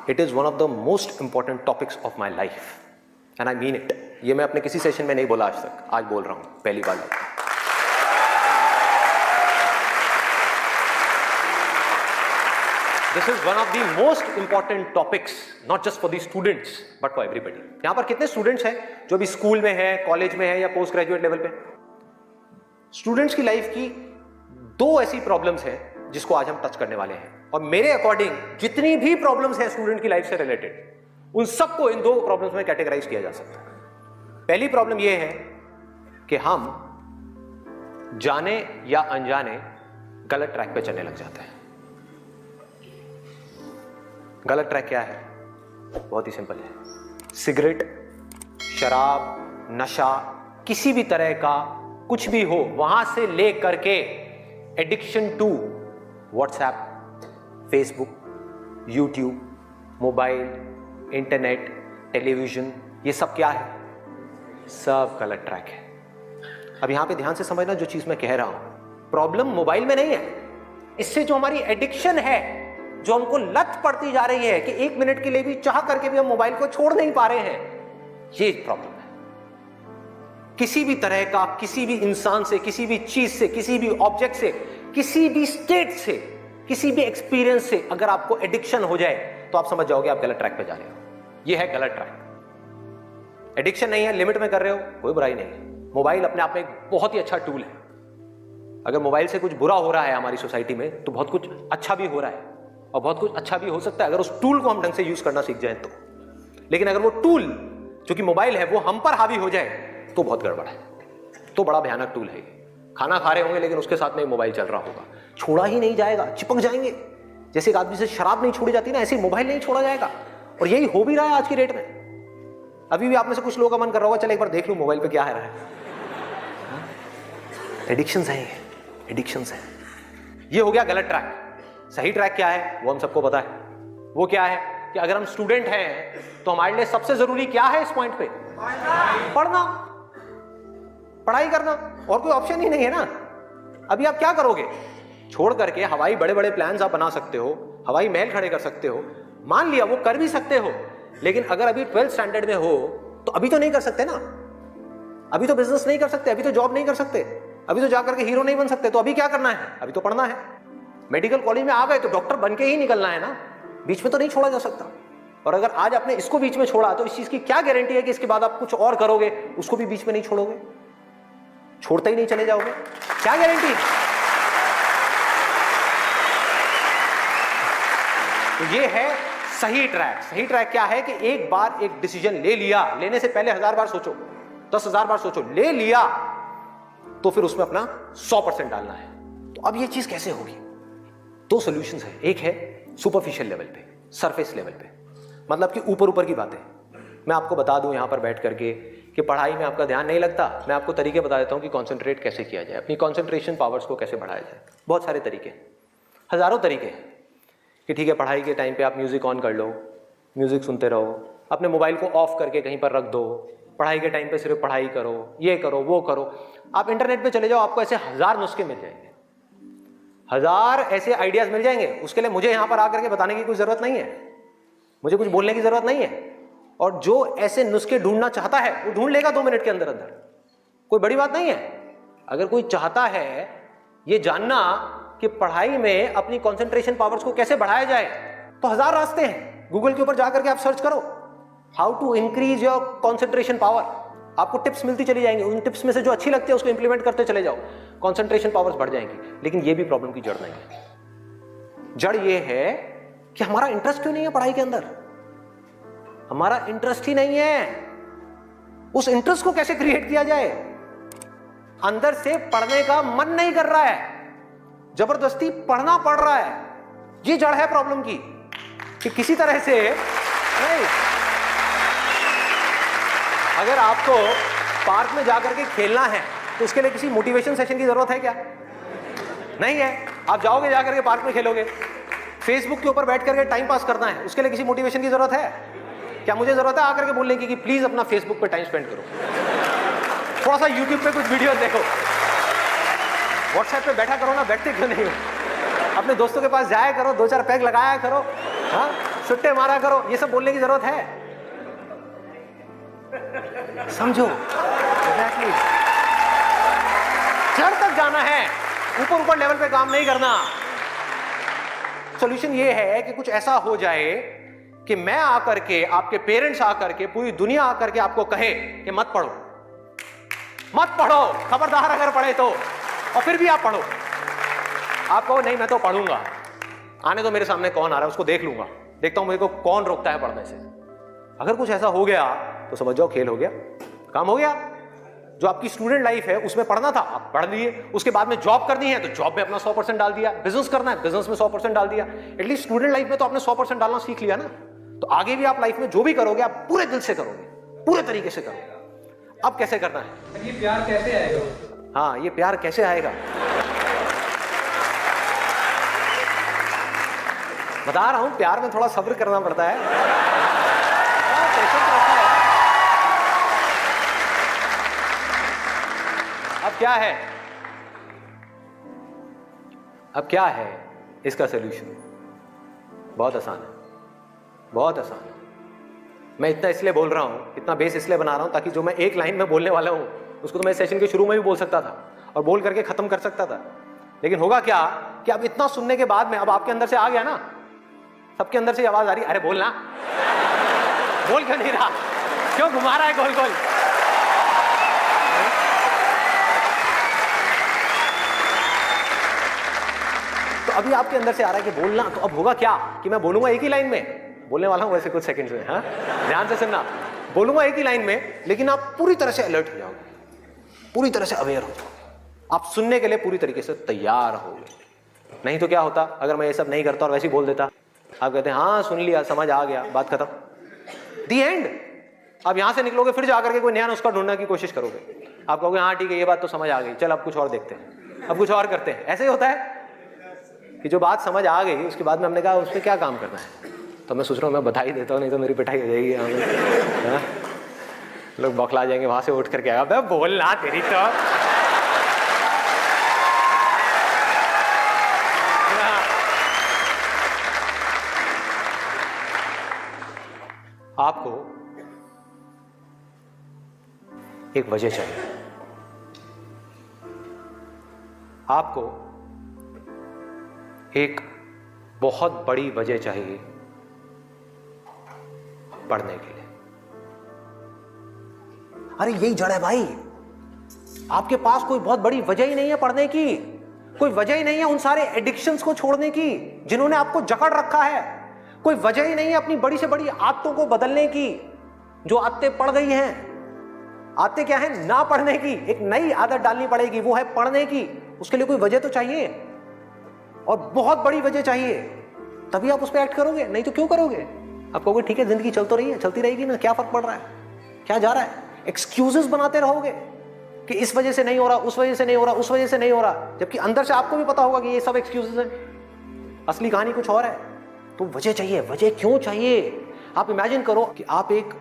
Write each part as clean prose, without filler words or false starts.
It is one of the most important topics of my life and I mean it. ये मैं अपने किसी session में नहीं बोला आज तक, आज बोल रहा हूँ पहली बार। This is one of the most important topics not just for the students but for everybody. यहां पर कितने स्टूडेंट्स हैं जो भी स्कूल में है, कॉलेज में है या पोस्ट ग्रेजुएट लेवल पे? स्टूडेंट्स की लाइफ की दो ऐसी प्रॉब्लम्स हैं जिसको आज हम टच करने वाले हैं, और मेरे अकॉर्डिंग जितनी भी प्रॉब्लम्स हैं स्टूडेंट की लाइफ से रिलेटेड, उन सबको इन दो प्रॉब्लम्स में कैटेगराइज किया जा सकता है। पहली प्रॉब्लम यह है कि हम जाने या अनजाने गलत ट्रैक पे चलने लग जाते हैं। गलत ट्रैक क्या है? बहुत ही सिंपल है। सिगरेट, शराब, नशा, किसी भी तरह का कुछ भी हो, वहां से ले करके addiction to WhatsApp, Facebook, YouTube, mobile, internet, television, ये सब क्या है? सब गलत ट्रैक है। अब यहां पे ध्यान से समझना जो चीज मैं कह रहा हूं। प्रॉब्लम मोबाइल में नहीं है, इससे जो हमारी एडिक्शन है, जो हमको लत पड़ती जा रही है कि एक मिनट के लिए भी चाह करके भी हम मोबाइल को छोड़ नहीं पा रहे हैं, ये प्रॉब्लम है। किसी भी तरह का, किसी भी इंसान से, किसी भी चीज से, किसी भी ऑब्जेक्ट से, किसी भी स्टेट से, किसी भी एक्सपीरियंस से अगर आपको एडिक्शन हो जाए तो आप समझ जाओगे आप गलत ट्रैक पे जा रहे हो। ये है गलत ट्रैक। एडिक्शन नहीं है, लिमिट में कर रहे हो, कोई बुराई नहीं है। मोबाइल अपने आप में एक बहुत ही अच्छा टूल है। अगर मोबाइल से कुछ बुरा हो रहा है हमारी सोसाइटी में तो बहुत कुछ अच्छा भी हो रहा है, और बहुत कुछ अच्छा भी हो सकता है अगर उस टूल को हम ढंग से यूज करना सीख जाए तो। लेकिन अगर वो टूल जो कि मोबाइल है वो हम पर हावी हो जाए तो बहुत गड़बड़ है, तो बड़ा भयानक टूल है। खाना खा रहे होंगे लेकिन उसके साथ में मोबाइल चल रहा होगा, छोड़ा ही नहीं जाएगा, चिपक जाएंगे। जैसे एक आदमी से शराब नहीं छोड़ी जाती ना, ऐसे मोबाइल नहीं छोड़ा जाएगा। और यही हो भी रहा है आज की डेट में। अभी भी आप में से कुछ लोगों का मन कर रहा होगा चल एक बार देख लूं मोबाइल पे क्या है रहा है। एडिक्शंस हैं, एडिक्शंस हैं। ये हो गया गलत ट्रैक। सही ट्रैक क्या है वो हम सबको पता है। वो क्या है कि अगर हम स्टूडेंट हैं तो हमारे लिए सबसे जरूरी क्या है इस पॉइंट पे? पढ़ना, पढ़ाई करना, और कोई ऑप्शन ही नहीं है ना। अभी आप क्या करोगे? छोड़ करके हवाई बड़े बड़े प्लान्स आप बना सकते हो, हवाई महल खड़े कर सकते हो, मान लिया वो कर भी सकते हो, लेकिन अगर अभी 12th स्टैंडर्ड में हो तो अभी तो नहीं कर सकते ना। अभी तो बिजनेस नहीं कर सकते, अभी तो जॉब नहीं कर सकते, अभी तो जाकर के हीरो नहीं बन सकते। तो अभी क्या करना है? अभी तो पढ़ना है। मेडिकल कॉलेज में आ गए तो डॉक्टर बन के ही निकलना है ना, बीच में तो नहीं छोड़ा जा सकता। और अगर आज आपने इसको बीच में छोड़ा तो इस चीज की क्या गारंटी है कि इसके बाद आप कुछ और करोगे, उसको भी बीच में नहीं छोड़ोगे, छोड़ते ही नहीं चले जाओगे? क्या गारंटी है? तो ये है सही ट्रैक। सही ट्रैक क्या है कि एक बार एक डिसीजन ले लिया, लेने से पहले 1000 बार सोचो, 10,000 बार सोचो, ले लिया तो फिर उसमें अपना 100% डालना है। तो अब ये चीज कैसे होगी? दो सॉल्यूशंस है। एक है सुपरफिशियल लेवल पे, सरफेस लेवल पे, मतलब कि ऊपर ऊपर की बातें। मैं आपको बता दूं यहां पर बैठ करके कि पढ़ाई में आपका ध्यान नहीं लगता, मैं आपको तरीके बता देता हूं कि कंसंट्रेट कैसे किया जाए, अपनी कंसंट्रेशन पावर्स को कैसे बढ़ाया जाए। बहुत सारे तरीके, हजारों तरीके हैं कि ठीक है पढ़ाई के टाइम पे आप म्यूजिक ऑन कर लो, म्यूजिक सुनते रहो, अपने मोबाइल को ऑफ करके कहीं पर रख दो, पढ़ाई के टाइम पे सिर्फ पढ़ाई करो, ये करो वो करो। आप इंटरनेट पे चले जाओ, आपको ऐसे 1000 नुस्खे मिल जाएंगे, 1000 ऐसे आइडियाज मिल जाएंगे। उसके लिए मुझे यहां पर आकर के बताने की कोई जरूरत नहीं है, मुझे कुछ बोलने की जरूरत नहीं है। और जो ऐसे नुस्खे ढूंढना चाहता है वो ढूंढ लेगा 2 मिनट के अंदर अंदर, कोई बड़ी बात नहीं है। अगर कोई चाहता है ये जानना कि पढ़ाई में अपनी कंसंट्रेशन पावर्स को कैसे बढ़ाया जाए तो 1000 रास्ते हैं। गूगल के ऊपर जाकर के आप सर्च करो how to increase your concentration power, आपको टिप्स मिलती चली जाएंगी। उन टिप्स में से जो अच्छी लगती है उसको इंप्लीमेंट करते चले जाओ, कंसंट्रेशन पावर्स बढ़ जाएंगी। लेकिन ये भी प्रॉब्लम की जड़ नहीं है। जड़ ये है कि हमारा इंटरेस्ट क्यों नहीं है पढ़ाई के अंदर, हमारा इंटरेस्ट ही नहीं है। उस इंटरेस्ट को कैसे क्रिएट किया जाए? अंदर से पढ़ने का मन नहीं कर रहा है, जबरदस्ती पढ़ना पड़ रहा है। ये जड़ है प्रॉब्लम की कि किसी तरह से नहीं। अगर आपको पार्क में जाकर के खेलना है तो उसके लिए किसी मोटिवेशन सेशन की जरूरत है क्या? नहीं है। आप जाओगे जाकर के पार्क में खेलोगे। फेसबुक के ऊपर बैठ करके टाइम पास करना है, उसके लिए किसी मोटिवेशन की जरूरत है क्या? मुझे जरूरत है आकर के बोलने की कि प्लीज अपना फेसबुक पे टाइम स्पेंड करो, थोड़ा सा यूट्यूब पे कुछ वीडियो देखो, व्हाट्सएप पे बैठा करो ना, बैठते क्यों नहीं हो? अपने दोस्तों के पास जाया करो, 2-4 पैग लगाया करो, हाँ सुट्टे मारा करो, ये सब बोलने की जरूरत है? समझो, एग्जैक्टली। जड़ तक जाना है, ऊपर ऊपर लेवल पे काम नहीं करना। सॉल्यूशन ये है कि कुछ ऐसा हो जाए कि मैं आकर के, आपके पेरेंट्स आकर के, पूरी दुनिया आकर के आपको कहे कि मत पढ़ो, मत पढ़ो, खबरदार अगर पढ़े तो, और फिर भी आप पढ़ो। आप कहो नहीं मैं तो पढ़ूंगा, आने तो मेरे सामने कौन आ रहा है उसको देख लूंगा, देखता हूं मेरे को कौन रोकता है पढ़ने से। अगर कुछ ऐसा हो गया तो समझ जाओ खेल हो गया, काम हो गया। जो आपकी स्टूडेंट लाइफ है उसमें पढ़ना था, आप पढ़ लिए, उसके बाद में जॉब करनी है तो जॉब में अपना 100% डाल दिया, बिजनेस करना है बिजनेस में 100% डाल दिया। एटलीस्ट स्टूडेंट लाइफ में तो आपने 100% डालना सीख लिया ना। तो आगे भी आप लाइफ में जो भी करोगे आप पूरे दिल से करोगे, पूरे तरीके से करोगे। अब कैसे करना है? ये प्यार कैसे आएगा? हाँ, ये प्यार कैसे आएगा बता रहा हूं, प्यार में थोड़ा सब्र करना पड़ता है, पेशेंस रखना है। अब क्या है, अब क्या है इसका सलूशन? बहुत आसान है, बहुत आसान है। मैं इतना इसलिए बोल रहा हूं, इतना बेस इसलिए बना रहा हूं ताकि जो मैं एक लाइन में बोलने वाला हूं उसको तो मैं सेशन के शुरू में भी बोल सकता था और बोल करके खत्म कर सकता था। लेकिन होगा क्या कि अब इतना सुनने के बाद में अब आपके अंदर से आ गया ना, सबके अंदर से आवाज आ रही, अरे बोलना, बोल क्यों नहीं रहा, क्यों घुमा रहा है गोल गोल? तो अभी आपके अंदर से आ रहा है कि बोलना, तो अब होगा क्या कि मैं बोलूंगा एक ही लाइन में, बोलने वाला हूं वैसे कुछ सेकंड्स में, हाँ ध्यान से सुनना, बोलूंगा एक ही लाइन में, लेकिन आप पूरी तरह से अलर्ट हो जाओगे, पूरी तरह से अवेयर हो जाओगे, आप सुनने के लिए पूरी तरीके से तैयार होगे। नहीं तो क्या होता अगर मैं ये सब नहीं करता और वैसे ही बोल देता, आप कहते हैं हाँ सुन लिया, समझ आ गया, बात खत्म, दी एंड। अब यहां से निकलोगे फिर जाकर के कोई नया नुस्खा ढूंढने की कोशिश करोगे, आप कहोगे हाँ ठीक है ये बात तो समझ आ गई, चल अब कुछ और देखते हैं, अब कुछ और करते हैं। ऐसे ही होता है कि जो बात समझ आ गई उसके बाद में हमने कहा उसमें क्या काम करना है, तो मैं सोच रहा हूँ मैं बधाई देता हूँ, नहीं तो मेरी पिटाई हो जाएगी यहाँ में, लोग बौखला जाएंगे, वहां से उठ करके आएगा बोलना तेरी तो। आपको एक वजह चाहिए, आपको एक बहुत बड़ी वजह चाहिए पढ़ने के लिए। अरे यही जड़ है भाई, आपके पास कोई बहुत बड़ी वजह ही नहीं है पढ़ने की, कोई वजह ही नहीं है उन सारे एडिक्शंस को छोड़ने की जिन्होंने आपको जकड़ रखा है, कोई वजह ही नहीं है अपनी बड़ी से बड़ी आदतों को बदलने की जो आदतें पड़ गई हैं। आदतें क्या है? ना पढ़ने की, एक नई आदत डालनी पड़ेगी, वो है पढ़ने की। उसके लिए कोई वजह तो चाहिए और बहुत बड़ी वजह चाहिए, तभी आप उस पर एक्ट करोगे, नहीं तो क्यों करोगे? आप कहोगे ठीक है जिंदगी चल तो रही है, चलती रहेगी ना, क्या फर्क पड़ रहा है, क्या जा रहा है? एक्सक्यूजेस बनाते रहोगे कि इस वजह से नहीं हो रहा, उस वजह से नहीं हो रहा, उस वजह से नहीं हो रहा, जबकि अंदर से आपको भी पता होगा कि ये सब एक्सक्यूजेस हैं, असली कहानी कुछ और है। तो वजह चाहिए। वजह क्यों चाहिए? आप इमेजिन करो कि आप एक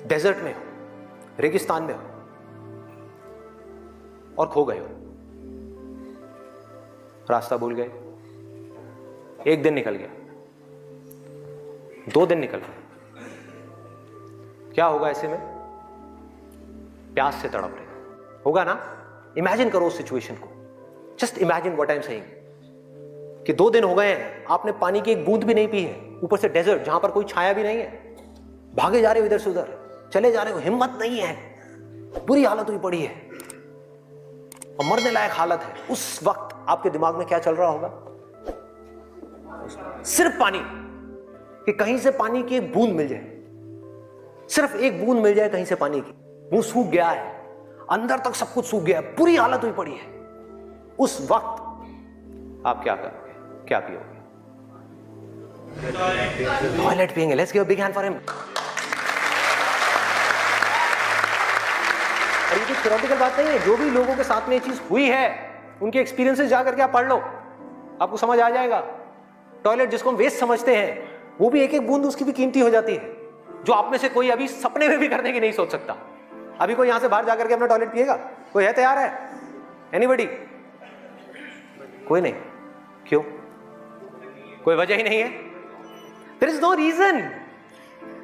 डेजर्ट में हो, रेगिस्तान में हो और खो गए हो, रास्ता भूल गए, एक दिन निकल गया, 2 दिन निकल गए, क्या होगा ऐसे में? प्यास से तड़प रहे होगा ना? इमेजिन करो उस सिचुएशन को, just imagine what I am saying कि 2 दिन हो गए हैं, आपने पानी की एक बूंद भी नहीं पी है, ऊपर से डेजर्ट जहां पर कोई छाया भी नहीं है, भागे जा रहे हो इधर से उधर, चले जा रहे हो, हिम्मत नहीं है, बुरी हालत हुई पड़ी है और मरने लायक हालत है। उस वक्त आपके दिमाग में क्या चल रहा होगा? सिर्फ पानी, कि कहीं से पानी की एक बूंद मिल जाए, सिर्फ एक बूंद मिल जाए कहीं से पानी की। मुंह सूख गया है, अंदर तक सब कुछ सूख गया है, बुरी हालत हुई पड़ी है। उस वक्त आप क्या करोगे? क्या पियोगे? टॉयलेट पिएंगे। Let's give a big hand for him. और ये कोई थ्योरेटिकल बात नहीं है, जो भी लोगों के साथ में ये चीज हुई है उनके एक्सपीरियंसेस जाकर के आप पढ़ लो, आपको समझ आ जाएगा। टॉयलेट जिसको हम वेस्ट समझते हैं, वो भी एक एक बूंद उसकी भी कीमती हो जाती है, जो आप में से कोई अभी सपने में भी करने की नहीं सोच सकता। अभी कोई यहां से बाहर जाकर के अपना टॉयलेट पिएगा? कोई है तैयार है? एनीबॉडी? कोई नहीं। क्यों? कोई वजह ही नहीं है। There is no reason,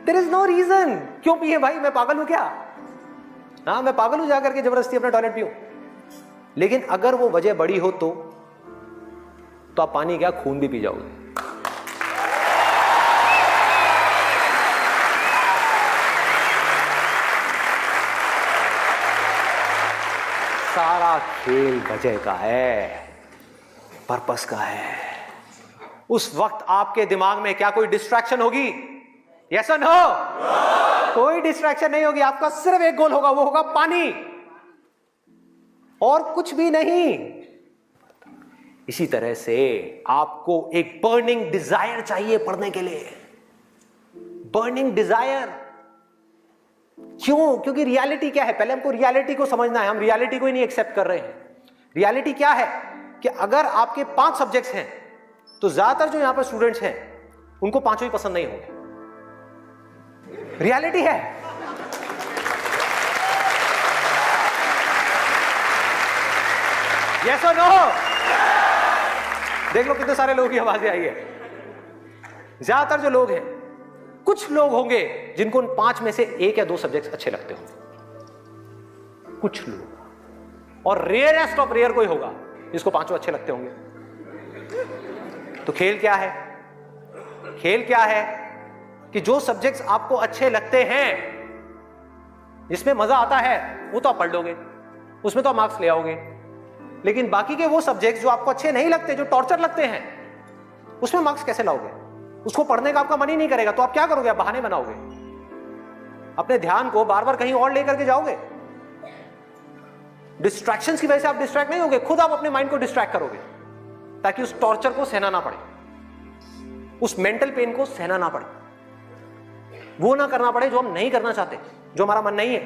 there is no reason. क्यों पिए भाई, मैं पागल हूं क्या? हाँ, मैं पागल हूं जाकर के जबरदस्ती अपना टॉयलेट पीऊं? लेकिन अगर वो वजह बड़ी हो तो आप पानी क्या, खून भी पी जाओगे। सारा खेल वजह का है, पर्पस का है। उस वक्त आपके दिमाग में क्या कोई डिस्ट्रैक्शन होगी? यस और नो? कोई डिस्ट्रैक्शन नहीं होगी। आपका सिर्फ एक गोल होगा, वो होगा पानी, और कुछ भी नहीं। इसी तरह से आपको एक बर्निंग डिजायर चाहिए पढ़ने के लिए, बर्निंग डिजायर। क्यों? क्योंकि रियलिटी क्या है, पहले हमको रियलिटी को समझना है। हम रियलिटी को ही नहीं एक्सेप्ट कर रहे हैं। रियलिटी क्या है कि अगर आपके 5 सब्जेक्ट्स हैं तो ज्यादातर जो यहां पर स्टूडेंट्स हैं उनको 5 ही पसंद नहीं होंगे। रियलिटी है। यस और नो? देख लो कितने सारे लोगों की आवाजें आई है। ज्यादातर जो लोग हैं, कुछ लोग होंगे जिनको उन 5 में से 1 या 2 सब्जेक्ट्स अच्छे लगते होंगे, कुछ लोग, और रेयरेस्ट ऑफ रेयर कोई होगा जिसको 5 अच्छे लगते होंगे। तो खेल क्या है? खेल क्या है कि जो सब्जेक्ट्स आपको अच्छे लगते हैं, जिसमें मजा आता है, वो तो आप पढ़ लोगे, उसमें तो आप मार्क्स ले आओगे। लेकिन बाकी के वो सब्जेक्ट्स जो आपको अच्छे नहीं लगते, जो टॉर्चर लगते हैं, उसमें मार्क्स कैसे लाओगे? उसको पढ़ने का आपका मन ही नहीं करेगा, तो आप क्या करोगे? आप बहाने बनाओगे, अपने ध्यान को बार बार कहीं और लेकर के जाओगे। डिस्ट्रैक्शंस की वजह से आप डिस्ट्रैक्ट नहीं होगे, खुद आप अपने माइंड को डिस्ट्रैक्ट करोगे, ताकि उस टॉर्चर को सहना ना पड़े, उस मेंटल पेन को सहना ना पड़े, वो ना करना पड़े जो हम नहीं करना चाहते, जो हमारा मन नहीं है।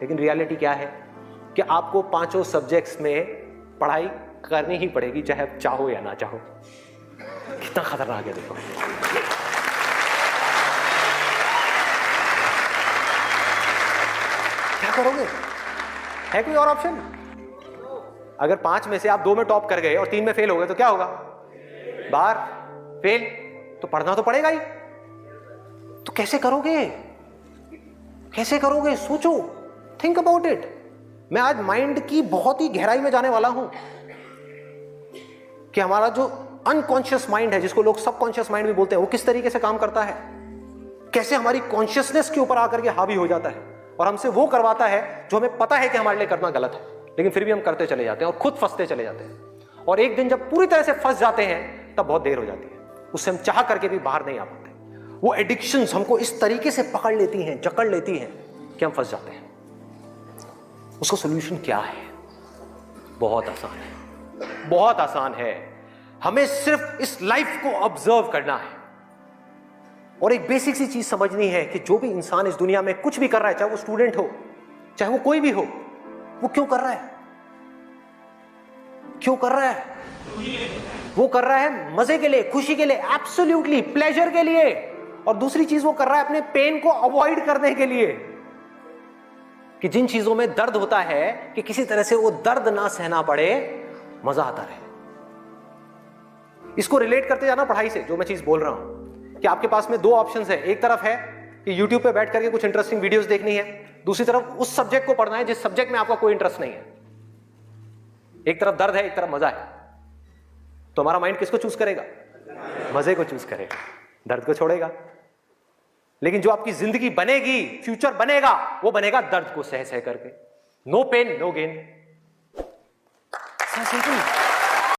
लेकिन रियलिटी क्या है कि आपको 5 सब्जेक्ट्स में पढ़ाई करनी ही पड़ेगी, चाहे आप चाहो या ना चाहो। कितना खतरनाक है देखो। क्या करोगे? है कोई और ऑप्शन? अगर 5 में से आप 2 में टॉप कर गए और 3 में फेल हो गए तो क्या होगा? बाहर, फेल। तो पढ़ना तो पड़ेगा ही। तो कैसे करोगे? कैसे करोगे? सोचो, थिंक अबाउट इट। मैं आज माइंड की बहुत ही गहराई में जाने वाला हूं कि हमारा जो अनकॉन्शियस माइंड है, जिसको लोग सबकॉन्शियस माइंड भी बोलते हैं, वो किस तरीके से काम करता है, कैसे हमारी कॉन्शियसनेस के ऊपर आकर के हावी हो जाता है और हमसे वो करवाता है जो हमें पता है कि हमारे लिए करना गलत है, लेकिन फिर भी हम करते चले जाते हैं और खुद फंसते चले जाते हैं। और एक दिन जब पूरी तरह से फंस जाते हैं तब बहुत देर हो जाती है, उससे हम चाह करके भी बाहर नहीं आ पाते। वो एडिक्शंस हमको इस तरीके से पकड़ लेती हैं, जकड़ लेती हैं कि हम फंस जाते हैं। उसका सॉल्यूशन क्या है? बहुत आसान है, बहुत आसान है। हमें सिर्फ इस लाइफ को ऑब्जर्व करना है और एक बेसिक सी चीज समझनी है कि जो भी इंसान इस दुनिया में कुछ भी कर रहा है, चाहे वो स्टूडेंट हो, चाहे वो कोई भी हो, वो क्यों कर रहा है? क्यों कर रहा है? वो कर रहा है मजे के लिए, खुशी के लिए, एब्सोल्युटली प्लेजर के लिए। और दूसरी चीज वो कर रहा है अपने पेन को अवॉइड करने के लिए, कि जिन चीजों में दर्द होता है कि किसी तरह से वो दर्द ना सहना पड़े, मजा आता रहे। इसको रिलेट करते जाना पढ़ाई से, जो मैं चीज बोल रहा हूं कि आपके पास में 2 ऑप्शंस है। एक तरफ है कि YouTube पे बैठ करके कुछ इंटरेस्टिंग वीडियोस देखनी है, दूसरी तरफ उस सब्जेक्ट को पढ़ना है जिस सब्जेक्ट में आपका कोई इंटरेस्ट नहीं है। एक तरफ दर्द है, एक तरफ मजा है, तो हमारा माइंड किसको चूज करेगा? मजे को चूज करेगा, दर्द को छोड़ेगा। लेकिन जो आपकी जिंदगी बनेगी, फ्यूचर बनेगा, वो बनेगा दर्द को सह सह करके। No pain no gain.